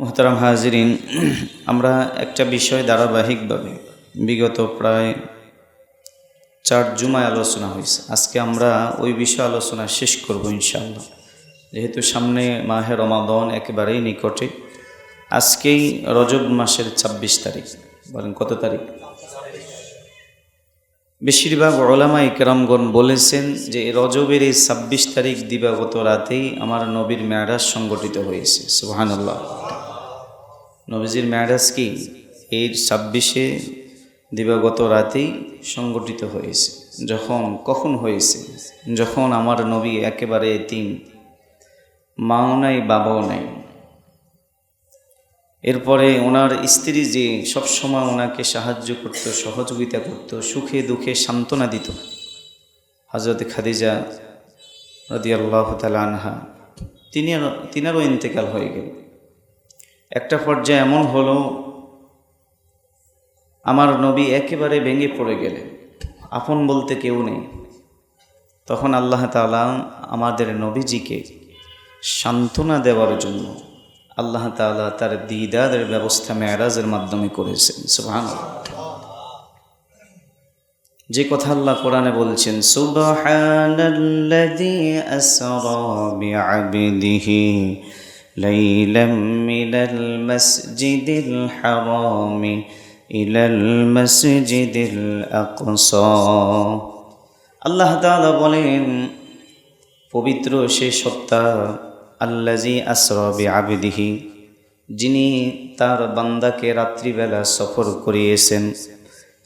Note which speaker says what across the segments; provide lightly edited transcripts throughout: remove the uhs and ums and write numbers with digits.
Speaker 1: মোহতারাম হাজিরিন, আমরা একটা বিষয় ধারাবাহিকভাবে বিগত প্রায় 4 জুমায় আলোচনা হয়েছে। আজকে আমরা ওই বিষয়ে আলোচনা শেষ করব ইনশাআল্লাহ। যেহেতু সামনে মাহে রমাদান একেবারেই নিকটে। আজকেই রজব মাসের 26 তারিখ। বলেন কত তারিখ? বেশিরভাগ ওলামা ইকরামগণ বলেছেন যে রজবের এই 26 তারিখ দিবাগত রাতেই আমার নবীর মেরাজ সংগঠিত হয়েছে। সুবহানাল্লাহ। নবীজির মেরাজ কি এই 26-এ দিবাগত রাতেই সংগঠিত হয়েছে। কখন হয়েছে? যখন আমার নবী একেবারে এতিম, মাও নাই বাবাও নাই। এরপরে ওনার স্ত্রী যে সবসময় ওনাকে সাহায্য করত, সহযোগিতা করত, সুখে দুঃখে সান্ত্বনা দিত, হযরত খাদিজা রাদিয়াল্লাহু তাআলা আনহা, তিনারও ইন্তেকাল হয়ে গেল। একটা পর্যায়ে এমন হলো, আমার নবী একেবারে ভেঙে পড়ে গেলেন, আপন বলতে কেউ নেই। তখন আল্লাহ তাআলা আমাদের নবীজিকে সান্ত্বনা দেওয়ার জন্য আল্লাহ তাআলা তার দিদারের ব্যবস্থা মেরাজের মাধ্যমে করেছেন। সুবহানাল্লাহ। যে কথা আল্লাহ কোরআনে বলছেন, সুবহানাল্লাযী আসরা বিআবদিহি লাইলাম মিনাল মাসজিদিল হারামি ইলাল মাসজিদিল আকসা। আল্লাহ তাআলা বলেন, পবিত্র সে সত্তা আল্লাযী আসরা বিআবদিহি, যিনি তার বান্দাকে রাত্রিবেলা সফর করিয়েছেন,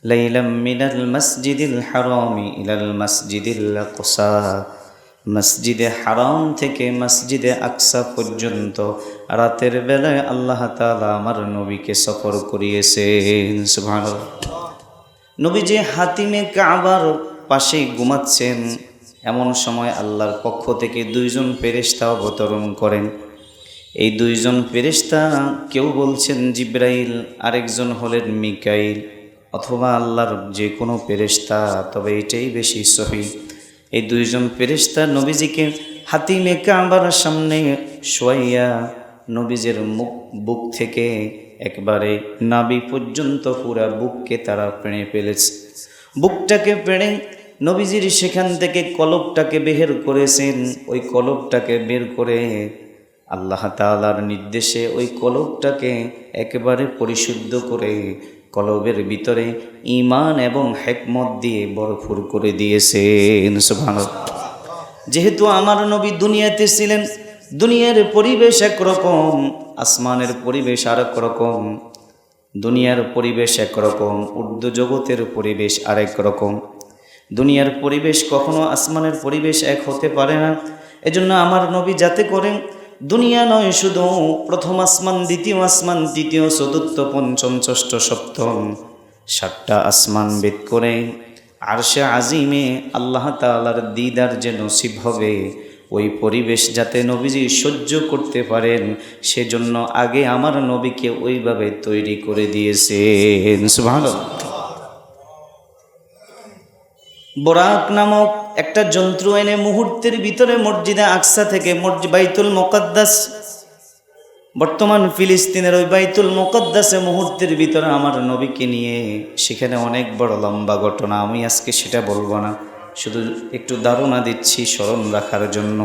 Speaker 1: লাইলাম মিনাল মাসজিদিল হারামি ইলাল মাসজিদিল আকসা, মসজিদে হারাম থেকে মসজিদে আকসা পর্যন্ত রাতের বেলায় আল্লাহ তাআলা আমার নবীকে সফর করিয়েছেন। সুবহানাল্লাহ। নবী যে হাতিমে কাবার পাশে ঘুমাচ্ছেন, এমন সময় আল্লাহর পক্ষ থেকে 2জন ফেরেশতা অবতরণ করেন। এই 2জন ফেরেশতা, কেউ বলছেন জিবরাইল, আরেকজন হলেন মিকাইল, অথবা আল্লাহর যে কোনো ফেরেশতা, তবে এটাই বেশি সহিহ। এই 2জন ফেরেশতা নবীজিকে হাতিমে কাবার সামনে শোয়াইয়া নবীজের বুক থেকে একবারে নাভি পর্যন্ত পুরা বুককে তারা পেড়ে ফেলেছে। বুকটাকে পেড়ে নবীজির সেখান থেকে কলবটাকে বের করেছেন। ওই কলবটাকে বের করে আল্লাহ তাআলার নির্দেশে ওই কলবটাকে একেবারে পরিশুদ্ধ করে কলবের ভিতরে ঈমান এবং হিকমত দিয়ে ভরপুর করে দিয়েছেন। সুবহানাল্লাহ। যেহেতু আমার নবী দুনিয়াতে ছিলেন, দুনিয়ার পরিবেশ একরকম, আসমানের পরিবেশ আরেক রকম। দুনিয়ার পরিবেশ একরকম, ঊর্ধ্ব জগতের পরিবেশ আরেক রকম। দুনিয়ার পরিবেশ কখনো আসমানের পরিবেশ এক হতে পারে না। এজন্য আমার নবী যাতে করেন দুনিয়া নয় শুধু প্রথম আসমান, দ্বিতীয় আসমান, তৃতীয়, চতুর্থ, পঞ্চম, ষষ্ঠ, সপ্তম 7টা আসমান ভেদ করে আরশে আজিমে আল্লাহ তাআলার দিদার যে নসিব হবে, ওই পরিবেশ যাতে নবীজি সহ্য করতে পারেন, সেজন্য আগে আমার নবীকে ওইভাবে তৈরি করে দিয়েছেন। সুবহানাল্লাহ। বোরাক নামক একটা যন্ত্র এনে মুহূর্তের ভিতরে মসজিদে আকসা থেকে বাইতুল মুকাদ্দাস, বর্তমান ফিলিস্তিনের ওই বাইতুল মুকাদ্দাসে মুহূর্তের ভিতরে আমার নবীকে নিয়ে, সেখানে অনেক বড় লম্বা ঘটনা, আমি আজকে সেটা বলবো না, শুধু একটু ধারণা দিচ্ছি স্মরণ রাখার জন্য।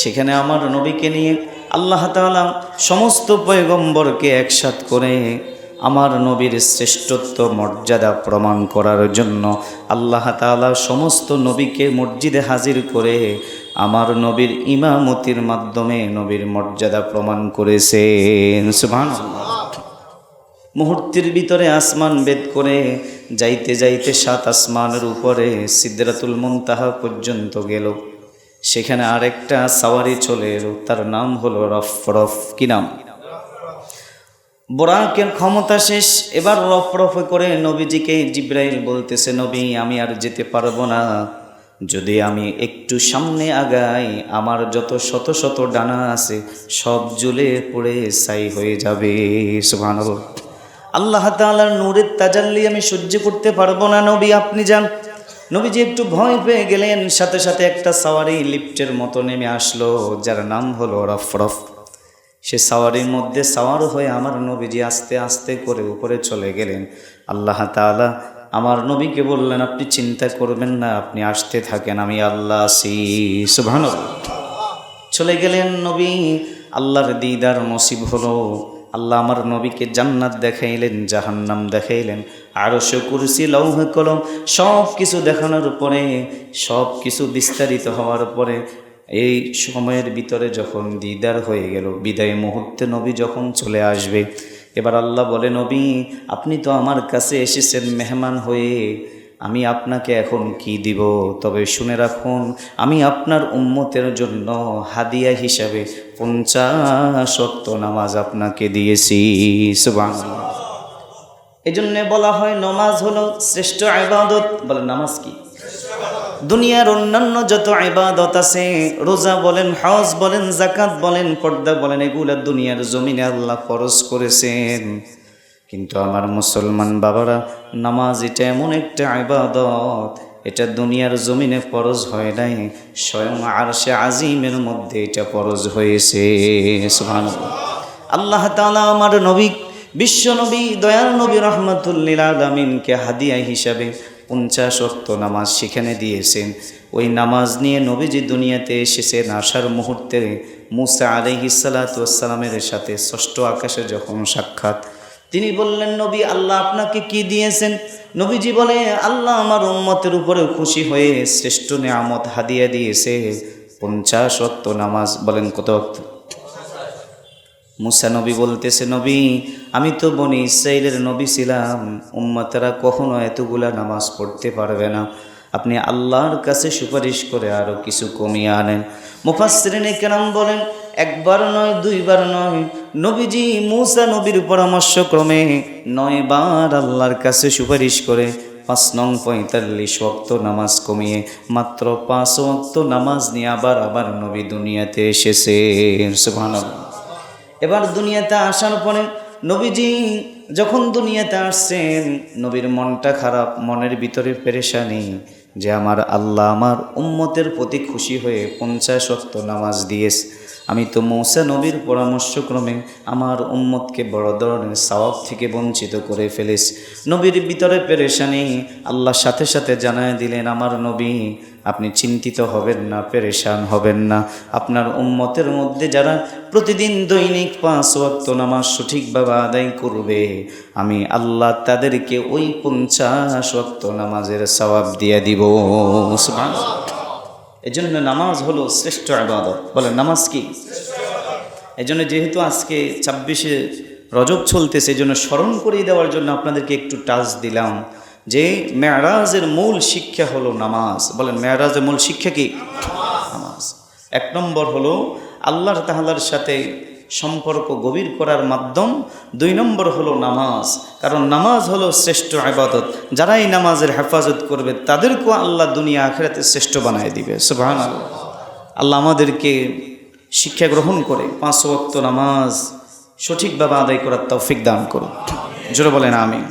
Speaker 1: সেখানে আমার নবীকে নিয়ে আল্লাহ তাআলা সমস্ত পয়গম্বরকে একসাথ করে আমার নবীর শ্রেষ্ঠত্ব মর্যাদা প্রমাণ করার জন্য আল্লাহ তাআলা সমস্ত নবীকে মসজিদে হাজির করে আমার নবীর ইমামতির মাধ্যমে নবীর মর্যাদা প্রমাণ করেছেন। সুবহানাল্লাহ। মুহূর্তের ভিতরে আসমান ভেদ করে যাইতে যাইতে 7 আসমানের উপরে সিদরাতুল মুনতাহা পর্যন্ত গেল। সেখানে আরেকটা সাওয়ারি চলে এলো, তার নাম হলো রফরফ। কি নাম? বোরাকের ক্ষমতা শেষ, এবার রফরফ করে নবীজিকে জিবরাইল বলতেছে, নবী আমি আর যেতে পারবো না, যদি আমি একটু সামনে আগাই আমার যত শত শত ডানা আছে সব জ্বলে পড়ে ছাই হয়ে যাবে। সুবহানাল্লাহ। আল্লাহ তাআলার নূরের তাজাল্লি আমি সহ্য করতে পারবো না, নবী আপনি যান। নবীজি একটু ভয় পেয়ে গেলেন, সাথে সাথে একটা সাওয়ারি লিফটের মতো নেমে আসলো, যার নাম হলো রফরফ। সে সাওয়ারির মধ্যে সাওয়ার হয়ে আমার নবীজি আস্তে আস্তে করে উপরে চলে গেলেন। আল্লাহ তাআলা আমার নবীকে বললেন, আপনি চিন্তা করবেন না, আপনি আসতে থাকেন, আমি আল্লাহ আছি। সুবহানাল্লাহ। চলে গেলেন নবী, আল্লাহর দিদার নসিব হলো। আল্লাহ আমার নবীকে জান্নাত দেখাইলেন, জাহান্নাম দেখাইলেন, আরশ, কুরসি, লৌহ কলম সব কিছু দেখানোর পরে, সব কিছু বিস্তারিত হওয়ার পরে এই সময়ের ভিতরে যখন দিদার হয়ে গেল, বিদায় মুহূর্তে নবী যখন চলে আসবে, এবার আল্লাহ বলে, নবী আপনি তো আমার কাছে এসেছেন মেহমান হয়ে, আমি আপনাকে এখন কি দিব? তবে শুনে রাখুন, আমি আপনার উম্মতের জন্য হাদিয়া হিসাবে 50 ওয়াক্ত নামাজ আপনাকে দিয়েছি। সুবহানাল্লাহ। এজন্য বলা হয় নামাজ হলো শ্রেষ্ঠ ইবাদত। বলেন নামাজ কি? দুনিয়ার অন্যান্য যত ইবাদত আছে, রোজা বলেন, হজ বলেন, যাকাত বলেন, পর্দা বলেন, এগুলা দুনিয়ার জমিনে আল্লাহ ফরজ করেছেন। কিন্তু আমার মুসলমান বাবারা, নামাজ এটা এমন একটা ইবাদত, এটা দুনিয়ার জমিনে ফরজ হয় নাই, স্বয়ং আরশে আজিমের মধ্যে এটা ফরজ হয়েছে। সুবহানাল্লাহ। আল্লাহ তাআলা আমার নবী, বিশ্ব নবী, দয়াল নবী রাহমাতুল লিল আলামিনকে হাদিয়া হিসাবে 50 ওয়াক্ত নামাজ সেখানে দিয়েছেন। ওই নামাজ নিয়ে নবীজি দুনিয়াতে এসেছেন। আসার মুহূর্তে মুসা আলাইহিস সালাতু ওয়াস সালামের সাথে ষষ্ঠ আকাশে যখন সাক্ষাৎ, তিনি বললেন, নবী আল্লাহ আপনাকে কি দিয়েছেন? নবীজি বলে, আল্লাহ আমার উম্মতের উপরে খুশি হয়ে শ্রেষ্ঠ নিয়ামত হাদিয়া দিয়েছে 50 ওয়াক্ত নামাজ। বলেন কত ওয়াক্ত? মুসা নবী বলতেছে, নবী আমি তো বনি ইসরাইলের নবী ছিলাম, উম্মতেরা কখনো এতগুলা নামাজ পড়তে পারবে না, আপনি আল্লাহর কাছে সুপারিশ করে আরও কিছু কমিয়ে আনেন। মুফাসসিরিনে কেরাম বলেন, একবার নয়, দুইবার নয়, নবীজি মুসা নবীর পরামর্শক্রমে 9 বার আল্লাহর কাছে সুপারিশ করে 5 নং 45 ওয়াক্ত নামাজ কমিয়ে মাত্র 5 ওয়াক্ত নামাজ নিয়ে আবার নবী দুনিয়াতে এসেছে। সুবহানাল্লাহ। এবার দুনিয়াতে আসার পরে নবীজি যখন দুনিয়াতে আসছেন, নবীর মনটা খারাপ, মনের ভিতরে পেরেশানি যে আমার আল্লাহ আমার উম্মতের প্রতি খুশি হয়ে 50 ওয়াক্ত নামাজ দিয়েছে, আমি তো মূসা নবীর পরামর্শক্রমে আমার উম্মতকে বড় ধরনের সওয়াব থেকে বঞ্চিত করে ফেলেছি। নবীর ভিতরে পেরেশানি, আল্লাহ সাথে সাথে জানায় দিলেন, আমার নবী আপনি চিন্তিত হবেন না, পেরেশান হবেন না, আপনার উম্মতের মধ্যে যারা প্রতিদিন দৈনিক 5 ওয়াক্ত নামাজ সঠিকভাবে আদায় করবে, আমি আল্লাহ তাদেরকে ওই 50 ওয়াক্ত নামাজের সওয়াব দিয়ে দিব। সুবহানাল্লাহ। এজন্য নামাজ হলো শ্রেষ্ঠ ইবাদত। বলেন নামাজ কি? এজন্য যেহেতু আজকে 26শে রজব চলতেছে, এজন্য স্মরণ করিয়ে দেওয়ার জন্য আপনাদেরকে একটু টাচ দিলাম যে মেরাজের মূল শিক্ষা হলো নামাজ। বলেন মেরাজের মূল শিক্ষা কি? নামাজ। 1 নম্বর হলো আল্লাহর তাআলার সাথে সম্পর্ক গভীর করার মাধ্যম। 2 নম্বর হলো নামাজ, কারণ নামাজ হলো শ্রেষ্ঠ ইবাদত। যারা এই নামাজের হেফাজত করবে তাদেরকেও আল্লাহ দুনিয়া আখিরাতে শ্রেষ্ঠ বানায় দিবে। সুবহানাল্লাহ। আল্লাহ আমাদেরকে শিক্ষা গ্রহণ করে 5 ওয়াক্ত নামাজ সঠিকভাবে আদায় করার তৌফিক দান করুন। জোরে বলেন আমিন।